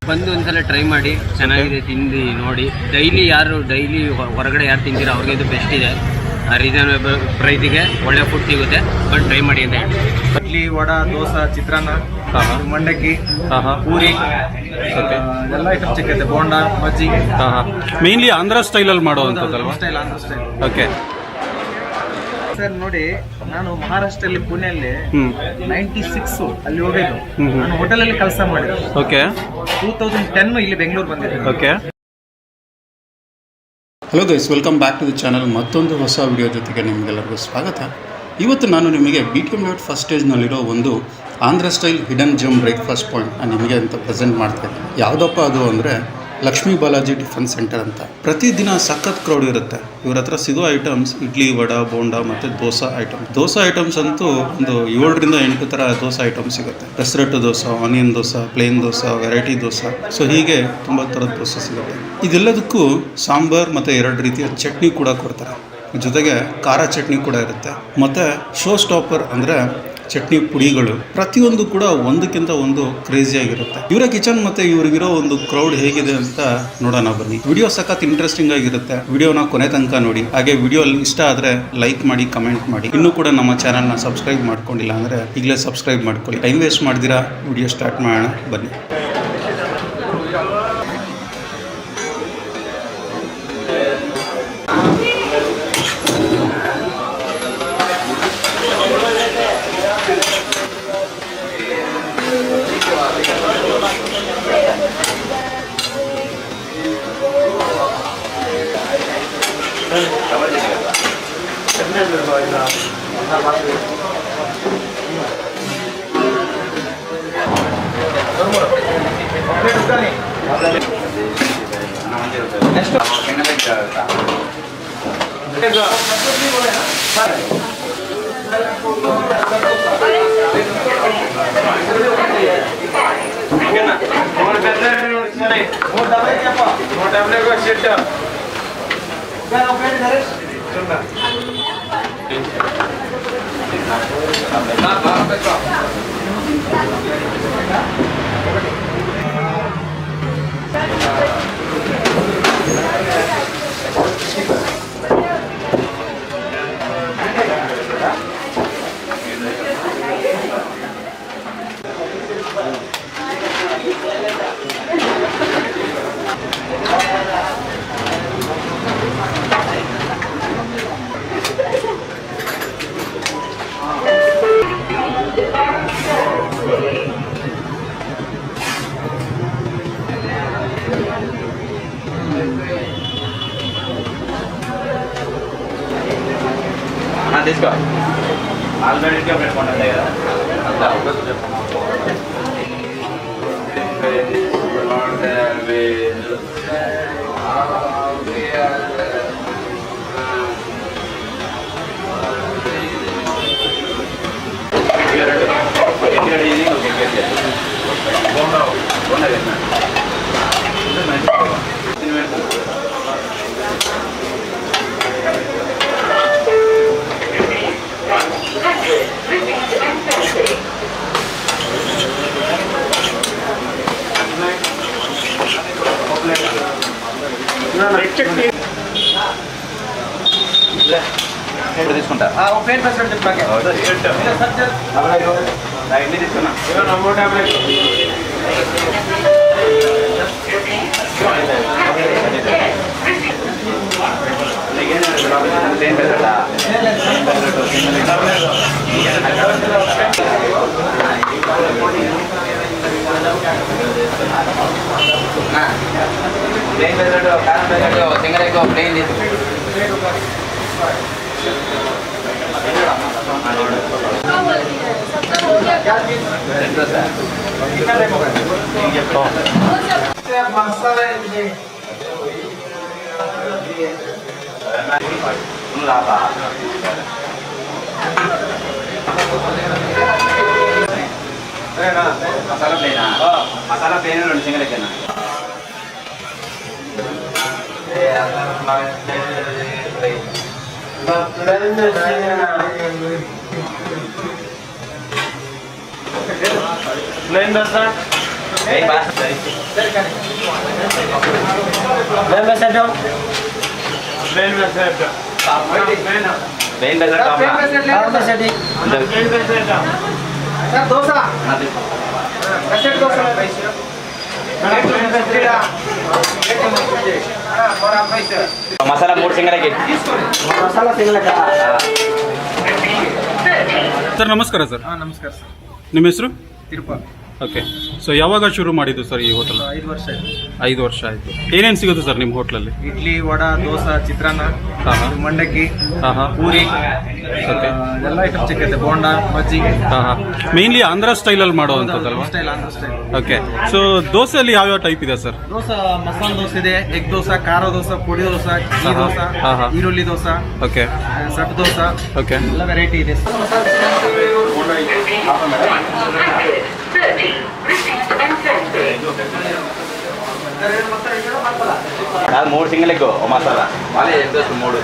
ಬಂದು ಒಂದ್ಸಲ ಟ್ರೈ ಮಾಡಿ, ಚೆನ್ನಾಗಿದೆ, ತಿಂದು ನೋಡಿ. ಡೈಲಿ ಹೊರಗಡೆ ಯಾರು ತಿಂತೀರೋ ಅವ್ರಿಗೆ ಇದು ಬೆಸ್ಟ್ ಇದೆ. ರೀಸನಬಲ್ ಪ್ರೈಸಿಗೆ ಒಳ್ಳೆ ಫುಡ್ ಸಿಗುತ್ತೆ, ಬಟ್ ಟ್ರೈ ಮಾಡಿ ಅಂತ ಹೇಳಿ. ಇಡ್ಲಿ, ವಡಾ, ದೋಸೆ, ಚಿತ್ರಾನ್ನ, ಮಂಡಕ್ಕಿ, ಪೂರಿ, ಎಲ್ಲ ಐಟಮ್ ಸಿಕ್ಕತ್ತೆ. ಬೋಂಡಾ, ಬಜ್ಜಿ. ಮೇನ್ಲಿ ಆಂಧ್ರ ಸ್ಟೈಲಲ್ಲಿ ಮಾಡುವಂಥದ್ದಲ್ವಾ? Style, Andhra style. Okay sir ನೋಡಿ, ನಾನು ಮಹಾರಾಷ್ಟ್ರಲ್ಲಿ ಪುಣೆಯಲ್ಲಿ 96 ಅಲ್ಲಿ ಹೋಗಿದ್ದು. ನಾನು ಹೋಟೆಲಲ್ಲಿ ಕೆಲಸ ಮಾಡಿದೆ. ಓಕೆ 2010 ಇಲ್ಲಿ ಬೆಂಗಳೂರು ಬಂದಿದ್ದೆ. Okay hello guys, welcome back to the channel. ಮತ್ತೊಂದು ಹೊಸ ವಿಡಿಯೋ ಜೊತೆಗೆ ನಿಮಗೆಲ್ಲರಿಗೂ ಸ್ವಾಗತ. ಇವತ್ತು ನಾನು ನಿಮಗೆ BTM ಲೇಔಟ್ ಫಸ್ಟ್ ಸ್ಟೇಜ್ನಲ್ಲಿರೋ ಒಂದು ಆಂಧ್ರ ಸ್ಟೈಲ್ ಹಿಡನ್ ಜಮ್ ಬ್ರೇಕ್ಫಾಸ್ಟ್ ಪಾಯಿಂಟ್ ನಿಮಗೆ ಅಂತ ಪ್ರೆಸೆಂಟ್ ಮಾಡ್ತಾ ಇದ್ದೀನಿ. ಯಾವುದಪ್ಪ ಅದು ಅಂದರೆ ಲಕ್ಷ್ಮೀ ಬಾಲಾಜಿ ಟಿಫನ್ ಸೆಂಟರ್ ಅಂತ. ಪ್ರತಿದಿನ ಸಖತ್ ಕ್ರೌಡ್ ಇರುತ್ತೆ. ಇವ್ರ ಹತ್ರ ಸಿಗೋ ಐಟಮ್ಸ್ ಇಡ್ಲಿ, ವಡಾ, ಬೋಂಡಾ ಮತ್ತು ದೋಸೆ ಐಟಮ್ಸ್ ಅಂತೂ ಒಂದು 7 ರಿಂದ 8 ಥರ ದೋಸೆ ಐಟಮ್ಸ್ ಸಿಗುತ್ತೆ. ಹೆಸರಟ್ಟು dosa, onion dosa, plain dosa, variety dosa, so ಹೀಗೆ ತುಂಬ ಥರದ ದೋಸೆ ಸಿಗುತ್ತೆ. ಇದೆಲ್ಲದಕ್ಕೂ ಸಾಂಬಾರ್ ಮತ್ತು 2 ರೀತಿಯ ಚಟ್ನಿ ಕೂಡ ಕೊಡ್ತಾರೆ. ಜೊತೆಗೆ ಖಾರ ಚಟ್ನಿ ಕೂಡ ಇರುತ್ತೆ. ಮತ್ತು ಶೋ ಸ್ಟಾಪರ್ ಅಂದರೆ ಚಟ್ನಿ ಪುಡಿಗಳು ಪ್ರತಿಯೊಂದು ಕೂಡ ಒಂದಕ್ಕಿಂತ ಒಂದು ಕ್ರೇಜಿಯಾಗಿರುತ್ತೆ. ಇವರ ಕಿಚನ್ ಮತ್ತು ಇವ್ರಿಗಿರೋ ಒಂದು ಕ್ರೌಡ್ ಹೇಗಿದೆ ಅಂತ ನೋಡೋಣ ಬನ್ನಿ. ವಿಡಿಯೋ ಸಖತ್ ಇಂಟ್ರೆಸ್ಟಿಂಗ್ ಆಗಿರುತ್ತೆ. ವಿಡಿಯೋನ ಕೊನೆ ತನಕ ನೋಡಿ. ಹಾಗೆ ವಿಡಿಯೋ ಇಷ್ಟ ಆದರೆ ಲೈಕ್ ಮಾಡಿ, ಕಮೆಂಟ್ ಮಾಡಿ. ಇನ್ನೂ ಕೂಡ ನಮ್ಮ ಚಾನಲ್ನ ಸಬ್ಸ್ಕ್ರೈಬ್ ಮಾಡ್ಕೊಂಡಿಲ್ಲ ಅಂದರೆ ಈಗಲೇ ಸಬ್ಸ್ಕ್ರೈಬ್ ಮಾಡ್ಕೊಳ್ಳಿ. ಟೈಮ್ ವೇಸ್ಟ್ ಮಾಡ್ದಿರಾ ವಿಡಿಯೋ ಸ್ಟಾರ್ಟ್ ಮಾಡೋಣ ಬನ್ನಿ. తీసుకో ఆల్రెడీ పెట్టుకుంటుంది కదా అంతా తీసుకుంటా ప్లేట్ పర్సెంట్ చెప్పాక ఇడ్లీ తీసుకున్నా నమ్మో టాబ్లెట్ ప్లేన్ పెసరట్టు, కారం పెసరట్టు, సింగరేకో ప్లేన్ మసాలా ప్లేన్ 2 సింగరేనా ప్లేన్ దోస ప్లేన్ బస్ ప్లేన్ బస్ ప్లేన్ బస్ ప్లేన్ బస్ ಸರ್ ದೋಸೆ ಕಸೆಟ್ ದೋಸೆ ಮಸಾಲಾ 3 ಸಿಂಗಲಕ್ಕೆ ಮಸಾಲ ಸಿಂಗಲಕ್ಕ ಸರ್ ನಮಸ್ಕಾರ ಸರ್. ಹಾಂ ನಮಸ್ಕಾರ ಸರ್. ನಿಮ್ಮ ಹೆಸರು? ತಿರುಪತಿ. ಓಕೆ. ಸೊ ಯಾವಾಗ ಶುರು ಮಾಡಿದ್ದು ಸರ್ ಈ ಹೋಟೆಲ್? 5 ವರ್ಷ ಆಯಿತು. 5 ವರ್ಷ ಆಯಿತು. ಏನೇನು ಸಿಗುತ್ತೆ ಸರ್ ನಿಮ್ಮ ಹೋಟ್ಲಲ್ಲಿ? ಇಡ್ಲಿ, ವಡಾ, ದೋಸೆ, ಚಿತ್ರಾನ್ನ, ಮಂಡಕ್ಕಿ, ಪೂರಿ, ಓಕೆ, ಎಲ್ಲ ಐಟಮ್ ಸಿಗುತ್ತೆ. ಬೋಂಡ, ಬಜ್ಜಿ. ಮೇನ್ಲಿ ಆಂಧ್ರ ಸ್ಟೈಲಲ್ಲಿ ಮಾಡುವಂಥದ್ದಲ್ವಾ? Style, Andhra style. Okay. So ದೋಸೆಯಲ್ಲಿ ಯಾವ್ಯಾವ ಟೈಪ್ ಇದೆ ಸರ್? ದೋಸೆ ಮಸಾಲ ದೋಸೆ ಇದೆ, ಎಗ್ ದೋಸೆ, ಖಾರ ದೋಸೆ, ಪುಡಿ ದೋಸೆ, ಗೀ ದೋಸೆ, ಈರುಳ್ಳಿ ದೋಸೆ, ಓಕೆ, ಸಟ್ ದೋಸೆ, ಓಕೆ, ಎಲ್ಲ ವೆರೈಟಿ ಇದೆ. ಅದು 3 ಸಿಂಗಲಿಗೂ ಮಸಾಲ ಮಾಲೆ ಎಷ್ಟು 3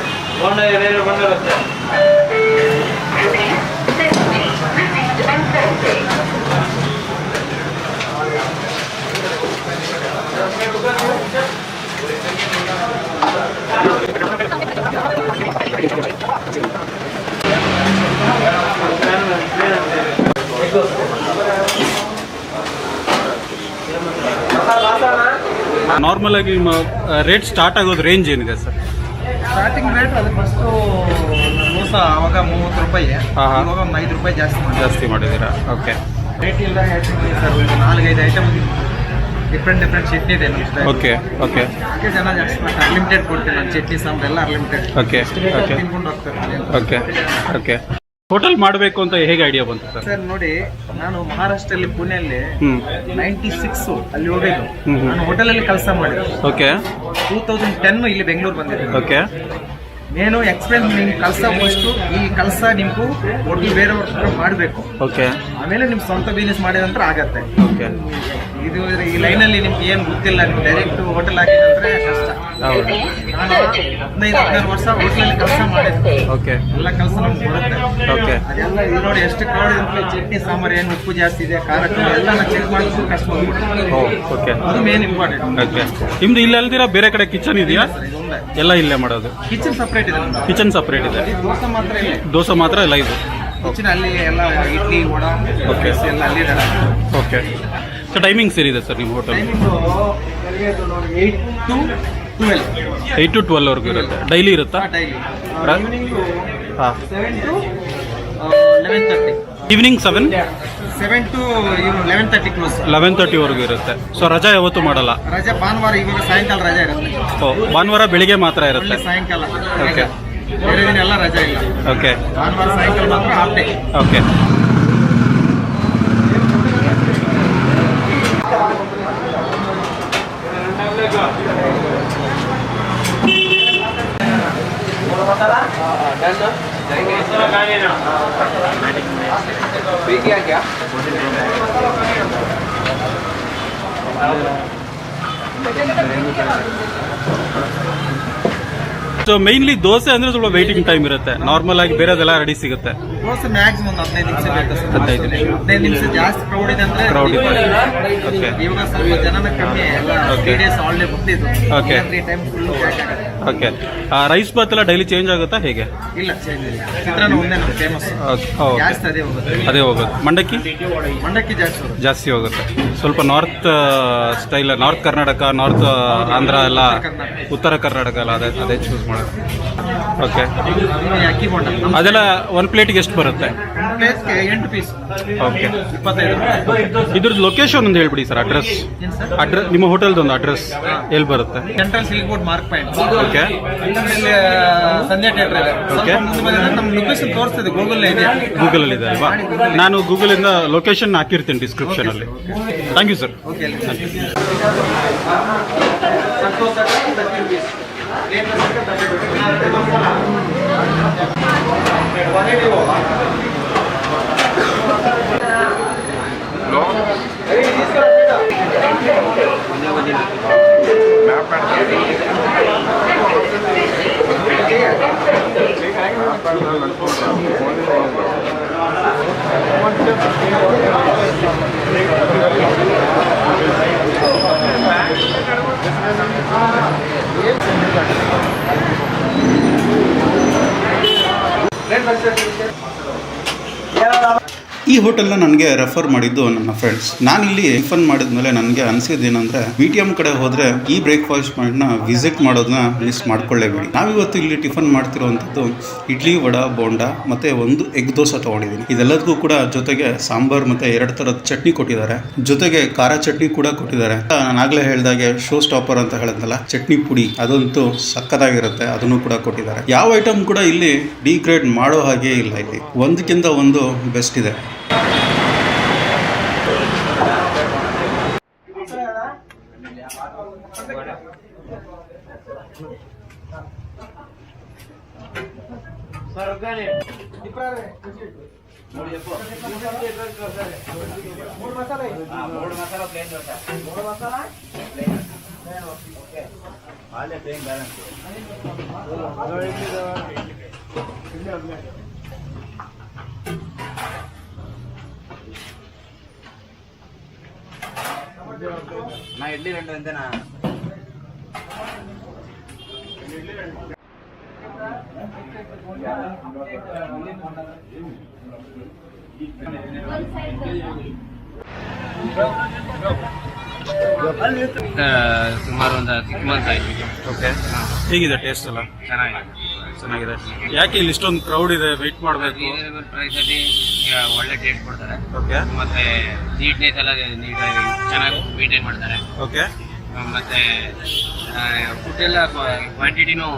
ನಾರ್ಮಲ್ ಆಗಿ ರೇಟ್ ಸ್ಟಾರ್ಟ್ ಆಗೋದು ರೇಂಜ್ ಏನಿದೆ ಸರ್? ಸ್ಟಾರ್ಟಿಂಗ್ ರೇಟ್ ಅದು ಫಸ್ಟು ದೋಸೆ ಆವಾಗ 30 ರೂಪಾಯಿ, ಇವಾಗ ಒಂದು 5 ರೂಪಾಯಿ ಜಾಸ್ತಿ ಮಾಡಿದ್ದೀರಾ? ಓಕೆ. ರೇಟ್ ಇಲ್ಲ ಹೇಳ್ತೀನಿ ಸರ್. ಒಂದು 4-5 ಐಟಮ್ ಡಿಫ್ರೆಂಟ್ ಚಟ್ನಿ ಇದೆ ನಮ್ಮ ಸ್ಟೈಲ್. Okay, okay. ಅದಕ್ಕೆ ಜನ ಜಾಸ್ತಿ ಅನ್ಲಿಮಿಟೆಡ್ ಕೊಡ್ತೀನಿ ನಾನು. ಚಟ್ನಿ ಸಾಂಬಾರ್ ಎಲ್ಲ ಅನ್ಲಿಮಿಟೆಡ್. ಓಕೆ, ಓಕೆ, ತಿನ್ಕೊಂಡು ಹೋಗ್ತಾರೆ. Okay, okay. ಹೋಟೆಲ್ ಮಾಡಬೇಕು ಅಂತ ಹೇಗೆ ಐಡಿಯಾ ಬಂತು ಸರ್? ಸರ್ ನೋಡಿ, ನಾನು ಮಹಾರಾಷ್ಟ್ರಲ್ಲಿ ಪುಣೆಯಲ್ಲಿ 96 ಅಲ್ಲಿ ಹೋಗಿದ್ದು. ನಾನು ಹೋಟೆಲಲ್ಲಿ ಕೆಲಸ ಮಾಡಿದ್ದು. ಓಕೆ. 2010 ಇಲ್ಲಿ ಬೆಂಗಳೂರು ಬಂದಿದ್ದೆ. ಓಕೆ. నేను ಎಕ್ಸ್ಪೀರಿಯನ್ಸ್ ನಿಮ್ಗೆ ಕಲಸ ಮುಗಿಸ್ತು. ಈ ಕಲಸ ನಿಮ್ಗೂ ಹೋಟೆಲ್ ಬೇರೆಯವ್ರ ಮಾಡಬೇಕು. ಓಕೆ. ಆಮೇಲೆ ನಿಮ್ಮ ಸ್ವಂತ ಬಿಸ್ನೆಸ್ ಮಾಡಿದ ನಂತರ ಆಗತ್ತೆ. ಓಕೆ. ಇದು ಈ ಲೈನಲ್ಲಿ ನಿಮ್ಗೆ ಏನು ಗೊತ್ತಿಲ್ಲ, ನೀವು ಡೈರೆಕ್ಟ್ ಹೋಟೆಲ್ ಹಾಕಿದ್ರೆ ಕಷ್ಟ. ಹೌದು. ನಾನು 15-16 ವರ್ಷ ಹೋಟೆಲಲ್ಲಿ ಕೆಲಸ ಮಾಡಿದ್ದೆ. ಓಕೆ. ಎಲ್ಲ ಕೆಲಸ ನಮ್ಗೆ ಬರುತ್ತೆ. ಓಕೆ. ಅದೆಲ್ಲ ಇದು ನೋಡಿ ಎಷ್ಟು ಕ್ರೌಡ್ ಇರುತ್ತೆ. ಚಟ್ನಿ ಸಾಂಬಾರು ಏನು ಉಪ್ಪು ಜಾಸ್ತಿ ಇದೆ, ಖಾರ ಕಮ್ಮಿ, ಎಲ್ಲ ನಾನು ಚೆಕ್ ಮಾಡಿದ್ರು ಕಷ್ಟ ಬಂದ್ಬಿಟ್ಟು. ಓಕೆ. ಅದು ಮೇನ್ ಇಂಪಾರ್ಟೆಂಟ್. ಓಕೆ. ನಿಮ್ದು ಇಲ್ಲಿ ಅಲ್ದಿರಾ ಬೇರೆ ಕಡೆ ಕಿಚನ್ ಇದೆಯಾ? ಎಲ್ಲ ಇಲ್ಲೇ ಮಾಡೋದು? ಕಿಚನ್ ಸಪ್ರೇಟ್ ಇದೆ. ಕಿಚನ್ ಸಪ್ರೇಟ್ ಇದೆ. ದೋಸೆ ಮಾತ್ರ ಇಲ್ಲ. ದೋಸೆ ಮಾತ್ರ ಇಲ್ಲ ಇದು. ಕಿಚನ್ ಅಲ್ಲಿ ಎಲ್ಲ ಇಡ್ಲಿ, ವಡಾ, ಓಕೆ, ಎಲ್ಲ ಅಲ್ಲಿ ಇದೆ. ಓಕೆ. ಸೊ ಟೈಮಿಂಗ್ಸ್ ಏನಿದೆ ಸರ್ ನಿಮ್ಮ ಹೋಟೆಲ್? 8 to 12 ವರೆಗೂ ಇರುತ್ತೆ. ಡೈಲಿ ಇರುತ್ತಾ? ಡೈಲಿ. ಹಾಂ. 7 to 11:30. Evening 7 to 11:30 close. 11:30 ವರೆಗೂ ಇರುತ್ತೆ. ಸೊ ರಜಾ ಯಾವತ್ತೂ ಮಾಡಲ್ಲ? ರಜೆ ಭಾನುವಾರ, ಇವಾಗ ಸಾಯಂಕಾಲ ರಜೆ ಇರುತ್ತೆ. ಓ, ಭಾನುವಾರ ಬೆಳಿಗ್ಗೆ ಮಾತ್ರ ಇರುತ್ತೆ? ಸಾಯಂಕಾಲ. ಓಕೆ. ಬೇರೆ ದಿನ ಎಲ್ಲ ರಜೆ ಇಲ್ಲ. ಓಕೆ. ಭಾನುವಾರ ಸಾಯಂಕಾಲ ಮಾತ್ರ half day. Okay. So mainly dosa ಅಂದ್ರೆ ಸ್ವಲ್ಪ ವೇಟಿಂಗ್ ಟೈಮ್ ಇರುತ್ತೆ. ನಾರ್ಮಲ್ ಆಗಿ ಬೇರೆದೆಲ್ಲ ರೆಡಿ ಸಿಗುತ್ತೆ. ದೋಸೆ ಮ್ಯಾಕ್ಸಿಮಮ್ 15 ನಿಮಿಷ ಬೇಕು ಸರ್. 15 ನಿಮಿಷ. ಜಾಸ್ತಿ ಕ್ರೌಡ್ ಇದೆ ಅಂದ್ರೆ ಕ್ರೌಡ್ ಇದೆ. ಓಕೆ. ಇವಾಗ ಸ್ವಲ್ಪ ಜನನ ಕಮ್ಮಿ. ಎಲ್ಲ Okay. 3 days ಹಾಲಿಡೇ ಬಿಟ್ಟಿದ್ದು. Okay. 3 ಟೈಮ್ ಫುಲ್ ಪ್ಯಾಕ್ ಆಗುತ್ತೆ. ಓಕೆ. ರೈಸ್ ಬಾತ್ ಎಲ್ಲ ಡೈಲಿ ಚೇಂಜ್ ಆಗುತ್ತಾ ಹೇಗೆ? ಇಲ್ಲ, ಚೇಂಜ್ ಇಲ್ಲ. ಚಿತ್ರಾನ್ನ ಒಂದೇ ನಮ್ಮ ಫೇಮಸ್. ಜಾಸ್ತಿ ಅದೇ ಹೋಗುತ್ತೆ. ಅದೇ ಹೋಗುತ್ತೆ. ಮಂಡಕ್ಕಿ ಮಂಡಕ್ಕಿ ಜಾಸ್ತಿ ಹೋಗುತ್ತೆ. ಜಾಸ್ತಿ ಹೋಗುತ್ತೆ. ಸ್ವಲ್ಪ north style, north Karnataka, north Andhra ಎಲ್ಲ, ಉತ್ತರ ಕರ್ನಾಟಕ ಎಲ್ಲ ಅದೇ ಚೂಸ್ ಮಾಡೋದು. ಓಕೆ. ಅಕ್ಕಿ ಬೋಂಡ ಅದೆಲ್ಲ 1 ಪ್ಲೇಟ್ಗೆ ಎಷ್ಟು ಬರುತ್ತೆ? ಪ್ಲೇಟ್ಗೆ 8 ಪೀಸ್. ಓಕೆ. 25. ಇದ್ರದ್ದು ಲೊಕೇಶನ್ ಒಂದು ಹೇಳ್ಬಿಡಿ ಸರ್. ಅಡ್ರೆಸ್, ಏನು ಸರ್? ನಿಮ್ಮ ಹೋಟೆಲ್ದು ಒಂದು ಅಡ್ರೆಸ್ ಎಲ್ಲಿ ಬರುತ್ತೆ? Central Silk Board mark point. Okay. Okay. ಇಲ್ಲಿ ಸಂಧ್ಯಾ ಥಿಯೇಟರ್ ಇದೆ. ಓಕೆ. ನಮ್ಮ ಲೊಕೇಶನ್ ತೋರಿಸ್ತಿದೆ, ಗೂಗಲ್ ಇದೆ. ಗೂಗಲಲ್ಲಿ ಇದೆ ಅಲ್ವಾ? ನಾನು ಗೂಗಲಿಂದ ಲೊಕೇಶನ್ ಹಾಕಿರ್ತೀನಿ ಡಿಸ್ಕ್ರಿಪ್ಷನಲ್ಲಿ. Thank you sir. ಓಕೆ. ಈ ಹೋಟೆಲ್ನ ನನಗೆ ರೆಫರ್ ಮಾಡಿದ್ದು ನನ್ನ ಫ್ರೆಂಡ್ಸ್. ನಾನಿಲ್ಲಿ ಟಿಫನ್ ಮಾಡಿದ್ಮೇಲೆ ನನಗೆ ಅನಿಸಿದ್ದೇನೆಂದರೆ BTM ಕಡೆ ಹೋದರೆ ಈ ಬ್ರೇಕ್ಫಾಸ್ಟ್ ಪಾಯಿಂಟ್ನ ವಿಸಿಟ್ ಮಾಡೋದನ್ನ ಮಿಸ್ ಮಾಡ್ಕೊಳ್ಳೇಬೇಡಿ. ನಾವಿವತ್ತು ಇಲ್ಲಿ ಟಿಫನ್ ಮಾಡ್ತಿರುವಂಥದ್ದು ಇಡ್ಲಿ, ವಡಾ, ಬೋಂಡಾ ಮತ್ತು ಒಂದು ಎಗ್ ದೋಸೆ ತೊಗೊಂಡಿದ್ದೀನಿ. ಇದೆಲ್ಲದಕ್ಕೂ ಕೂಡ ಜೊತೆಗೆ ಸಾಂಬಾರ್ ಮತ್ತು 2 ಥರದ ಚಟ್ನಿ ಕೊಟ್ಟಿದ್ದಾರೆ, ಜೊತೆಗೆ ಖಾರ ಚಟ್ನಿ ಕೂಡ ಕೊಟ್ಟಿದ್ದಾರೆ. ನಾನು ಆಗಲೇ ಹೇಳಿದಾಗೆ ಶೋ ಸ್ಟಾಪರ್ ಅಂತ ಹೇಳಿದ್ನಲ್ಲ, ಚಟ್ನಿ ಪುಡಿ ಅದಂತೂ ಸಕ್ಕತ್ತಾಗಿರುತ್ತೆ, ಅದನ್ನು ಕೂಡ ಕೊಟ್ಟಿದ್ದಾರೆ. ಯಾವ ಐಟಮ್ ಕೂಡ ಇಲ್ಲಿ ಡಿಗ್ರೇಡ್ ಮಾಡೋ ಹಾಗೆ ಇಲ್ಲ. ಇಲ್ಲಿ ಒಂದಕ್ಕಿಂತ ಒಂದು ಬೆಸ್ಟ್ ಇದೆ. నా ఇడ్లీ 2 అంతేనా? ಸುಮಾರು ಒಂದು 6 months ಆಯ್ತು. ಓಕೆ. ಹೇಗಿದೆ ಟೇಸ್ಟ್ ಎಲ್ಲ? ಚೆನ್ನಾಗಿದೆ. ಯಾಕೆ ಇಲ್ಲಿ ಇಷ್ಟೊಂದು ಕ್ರೌಡ್ ಇದೆ, ವೆಯ್ಟ್ ಮಾಡಬೇಕು? ರೀಸನಬಲ್ ಪ್ರೈಸಲ್ಲಿ ಒಳ್ಳೆ ಟೇಸ್ಟ್ ಕೊಡ್ತಾರೆ. ಓಕೆ. ಮತ್ತೆ ನೀಟ್ನೆಸ್ ಎಲ್ಲ ನೀಟಾಗಿ ಚೆನ್ನಾಗಿ ಮೇಂಟೈನ್ ಮಾಡ್ತಾರೆ. ಓಕೆ. ಮತ್ತೆ ಫುಡ್ ಎಲ್ಲ ಕ್ವಾಂಟಿಟಿನೂ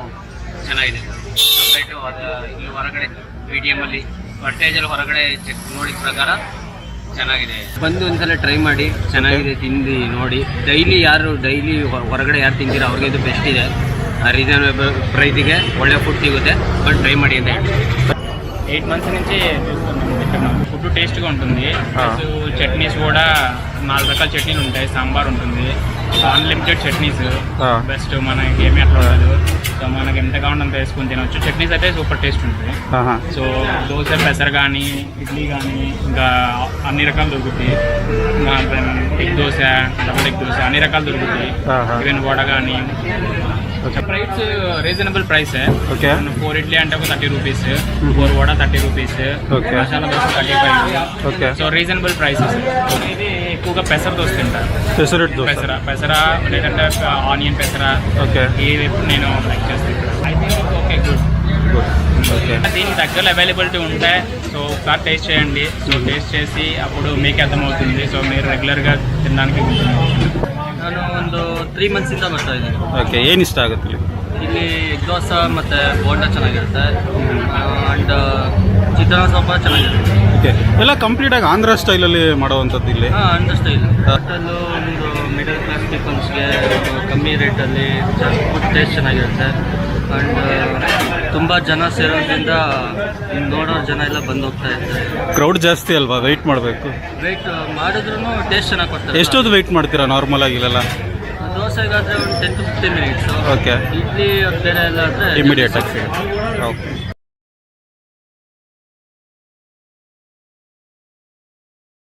ಚೆನ್ನಾಗಿದೆ ಕಂಪೇರ್ಟು ಅದು ಇಲ್ಲಿ ಹೊರಗಡೆ BTM ಅಲ್ಲಿ ಪರ್ಟೇಜಲ್ಲಿ ಹೊರಗಡೆ ಚೆಕ್ ನೋಡಿದ ಪ್ರಕಾರ ಚೆನ್ನಾಗಿದೆ. ಬಂದು ಒಂದ್ಸಲ ಟ್ರೈ ಮಾಡಿ, ಚೆನ್ನಾಗಿದೆ, ತಿಂದು ನೋಡಿ. ಡೈಲಿ ಹೊರಗಡೆ ಯಾರು ತಿಂತೀರೋ ಅವ್ರಿಗೆ ಇದು ಬೆಸ್ಟ್ ಇದೆ. రీజనబుల్ ప్రైస్ಗೆ ಒಳ್ಳೆ ఫుడ్ సిಗುತ್ತೆ. బట్ ట్రై ಮಾಡಿ ಅಂತ ಹೇಳಿ 8 months నుంచి చూస్తున్నాం. ఫుడ్ టేస్ట్గా ఉంటుంది. చట్నీస్ కూడా 4 రకాల చట్నీలు ఉంటాయి, సాంబార్ ఉంటుంది, అన్లిమిటెడ్ చట్నీస్ బెస్ట్. మనకి ఏమీ అట్లా ఉండదు. సో మనకి ఎంత కావాలంటే అంత వేసుకొని తినవచ్చు. చట్నీస్ అయితే సూపర్ టేస్ట్ ఉంటుంది. సో దోశ, పెసర కానీ, ఇడ్లీ కానీ, ఇంకా అన్ని రకాలు దొరుకుతాయి. Egg dosa, double egg dosa అన్ని రకాలు దొరుకుతాయి. ఈవెన్ వడ కానీ. Price reasonable price. 4 ఇడ్లీ అంటే ఒక 30 rupees, 4 vada 30 rupees, masala dosa 35. So reasonable prices. ఇది ఎక్కువగా పెసర దోశ తింటారు. పెసర లేదంటే ఆనియన్ పెసర. ఈ వైపు నేను లైక్ చేస్తాను. I think okay, good. దీనికి దగ్గర అవైలబిలిటీ ఉంటాయి. సో ఒకసారి టేస్ట్ చేయండి. సో టేస్ట్ చేసి అప్పుడు మీకు అర్థమవుతుంది. సో మీరు రెగ్యులర్గా తినడానికి ನಾನು ಒಂದು 3 months ಬರ್ತಾ ಇದ್ದೀನಿ. ಓಕೆ. ಏನು ಇಷ್ಟ ಆಗುತ್ತೆ ಇಲ್ಲಿ? ಎಗ್ ದೋಸೆ ಮತ್ತು ಬೋಂಡ ಚೆನ್ನಾಗಿರುತ್ತೆ, ಆ್ಯಂಡ್ ಚಿತ್ರಾನ್ನ ಸ್ವಲ್ಪ ಚೆನ್ನಾಗಿರುತ್ತೆ. ಓಕೆ. ಎಲ್ಲ ಕಂಪ್ಲೀಟಾಗಿ ಆಂಧ್ರ ಸ್ಟೈಲಲ್ಲಿ ಮಾಡುವಂಥದ್ದು ಇಲ್ಲಿ? ಹಾಂ, ಆಂಧ್ರ ಸ್ಟೈಲ್. ಹೋಟೆಲ್ಲು ಒಂದು ಮಿಡಲ್ ಕ್ಲಾಸ್ ಪೀಪಲ್ಸ್ಗೆ ಕಮ್ಮಿ ರೇಟಲ್ಲಿ ಫುಡ್ ಟೇಸ್ಟ್ ಚೆನ್ನಾಗಿರುತ್ತೆ. ಆ್ಯಂಡ್ ತುಂಬ ಜನ ಸೇರೋದ್ರಿಂದ ನೋಡೋ ಜನ ಎಲ್ಲ ಬಂದು ಹೋಗ್ತಾ ಇರ್ತಾರೆ. ಕ್ರೌಡ್ ಜಾಸ್ತಿ ಅಲ್ವಾ? ವೆಯ್ಟ್ ಮಾಡಬೇಕು. ವೆಯ್ಟ್ ಮಾಡಿದ್ರೂ ಟೇಸ್ಟ್ ಚೆನ್ನಾಗಿ ಕೊಡ್ತಾರೆ. ಎಷ್ಟೊತ್ತು ವೆಯ್ಟ್ ಮಾಡ್ತೀರಾ ನಾರ್ಮಲ್ ಆಗಿ ಇಲ್ಲೆಲ್ಲ? ದೋಸೆಗಾದರೆ ಒಂದು 10 to 15 minutes. ಓಕೆ. ಇಡ್ಲಿ ಬೇರೆ ಎಲ್ಲ ಆದರೆ ಇಮಿಡಿಯೇಟ್ ಆಗಿ. ಓಕೆ.